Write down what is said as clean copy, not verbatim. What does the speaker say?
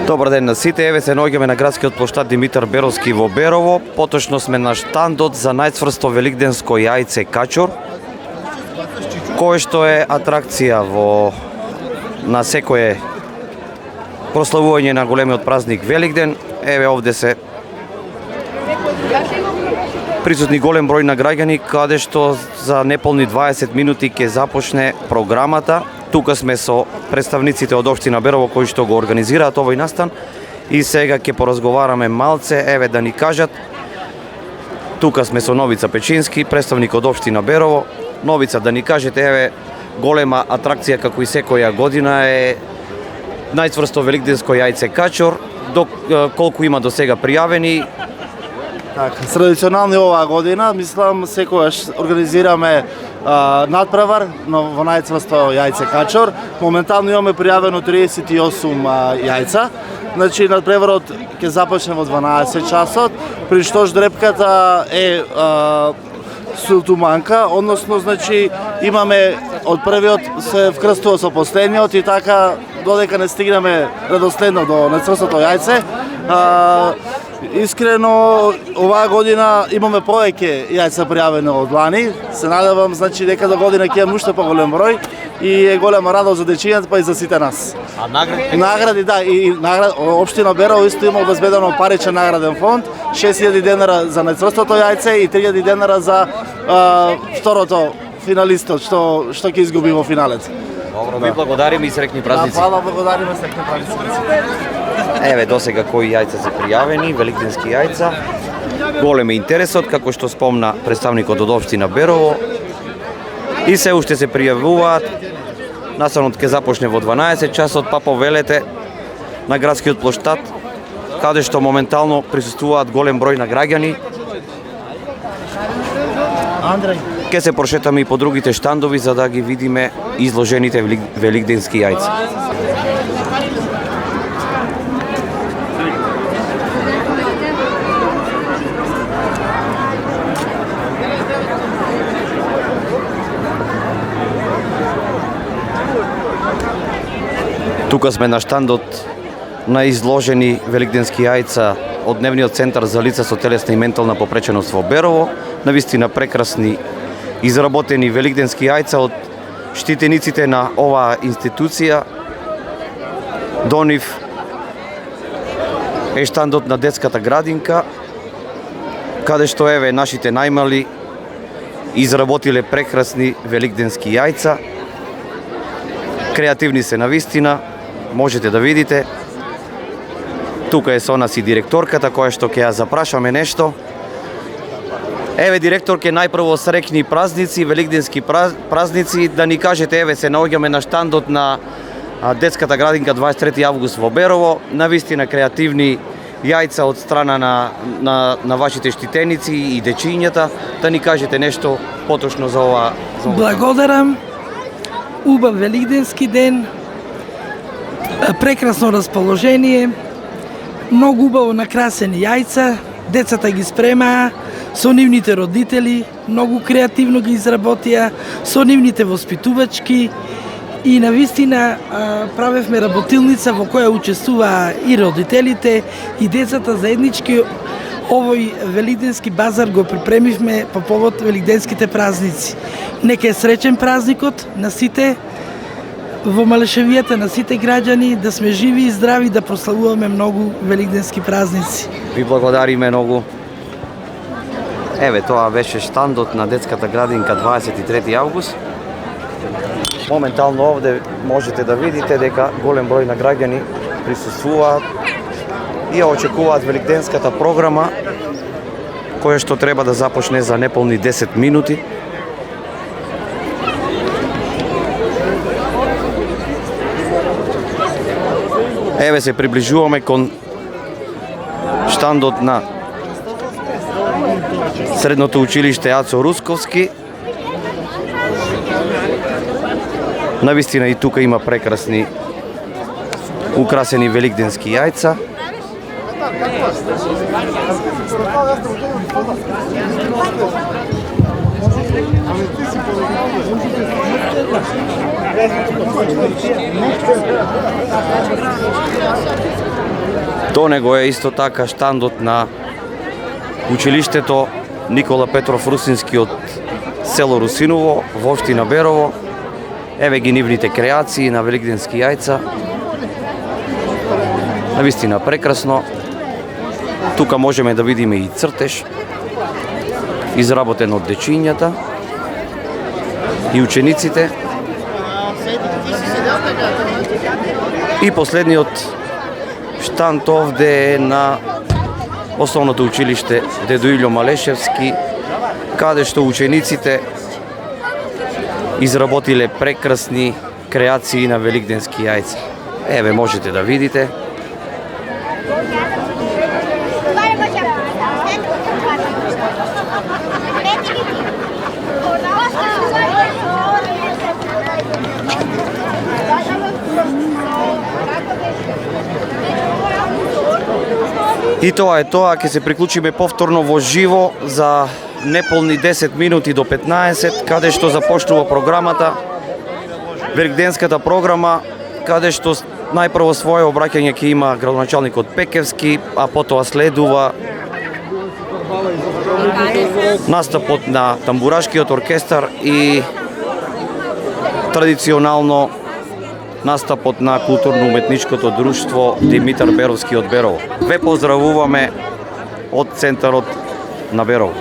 Добар ден на сите, еве се наоѓаме на градскиот плоштад Димитар Беровски во Берово. Поточно сме на штандот за најцврсто великденско јајце качор, кое што е атракција на секое прославување на големиот празник Великден. Еве овде се присутни голем број на граѓани, каде што за неполни 20 минути ќе започне програмата. Тука сме со представниците од општина Берово кои што го организираат овој настан и сега ќе поразговараме малце, еве да ни кажат. Тука сме со Новица Печински, представник од општина Берово. Новица, да ни кажете, еве голема атракција како и секоја година е најцврсто великденско јајце качор. Колку има до сега пријавени? Така, традиционално оваа година, мислам, секогаш организираме надпревар во најцврсто јајце качор. Моментално имаме пријавено 38 јајца. Значи, надпреварот ќе започне во 12 часот, при што ждрепката е султуманка, односно, значи, имаме од првиот се вкрстува со последниот и така додека не стигнеме редоследно до најцврстото јајце. Искрено, оваа година имаме повеќе јајца пријавени од лани. Се надевам, значи, дека до година ќе имаме уште поголем број и е голема радост за дечињата, па и за сите нас. А награди? Награди, да, и општина Берово исто има обезбедено паричен награден фонд, 6000 денара за најцврстото јајце и 3000 денара за второто финалистот што ќе изгуби во финалец. Добро, ви благодариме и среќни празници. Да, фала, благодариме, среќни празници. Еве досега кои јајца се пријавени, великденски јајца. Голем е интересот, како што спомна представникот од општина Берово. И се уште се пријавуваат. Настанот ќе започне во 12 часот, па повелете на градскиот плоштад, каде што моментално присуствуваат голем број на граѓани. Ке се прошетаме и по другите штандови за да ги видиме изложените великденски јајца. Тука сме на штандот на изложени великденски јајца од Дневниот центар за лица со телесна и ментална попреченост во Берово. Навистина прекрасни изработени великденски јајца од штитениците на оваа институција. До нив е штандот на детската градинка, каде што еве нашите најмали изработиле прекрасни великденски јајца. Креативни се навистина, можете да видите. Тука е со нас и директорката која што ќе ја запрашаме нешто. Еве директорке, најпрво среќни празници, великденски празници, да ни кажете, еве се наоѓаме на штандот на детската градинка 23 август во Берово, навистина креативни јајца од страна на вашите штитеници и дечињата, да ни кажете нешто поточно за ова. Благодарам. Убав великденски ден, прекрасно расположение, многу убаво накрасени јајца, децата ги спремаа, со нивните родители, многу креативно ги изработија, со нивните воспитувачки и навистина правевме работилница во која учествуваа и родителите и децата заеднички. Овој великденски базар го припремивме по повод великденските празници. Нека е среќен празникот на сите во Малешевијата, на сите граѓани, да сме живи и здрави, да прославуваме многу великденски празници. Ви благодариме многу. Еве, тоа беше штандот на детската градинка 23 август. Моментално овде можете да видите дека голем број на граѓани присуствуваат и очекуваат великденската програма, која што треба да започне за неполни 10 минути. Еве се приближуваме кон штандот на Средното училиште Ацо Русковски. Навистина и тука има прекрасни украсени великденски јајца. До него е исто така штандот на училиштето Никола Петров Русински од село Русиново, во општина Берово. Еве ги нивните креации на великденски јајца. Навистина прекрасно. Тука можеме да видиме и цртеж, изработен од дечињата и учениците. И последниот штант овде е на основното училиште Дедо Илјо Малешевски, каде што учениците изработиле прекрасни креации на великденски јајца. Еве можете да видите. И тоа е тоа, ќе се приклучиме повторно во живо за неполни 10 минути до 15, каде што започнува програмата, великденската програма, каде што најпрво свое обраќање ќе има градоначалникот Пекевски, а потоа следува настапот на тамбурашкиот оркестар и традиционално настапот на културно-уметничкото друштво Димитар Беровски од Берово. Ве поздравуваме од центарот на Берово.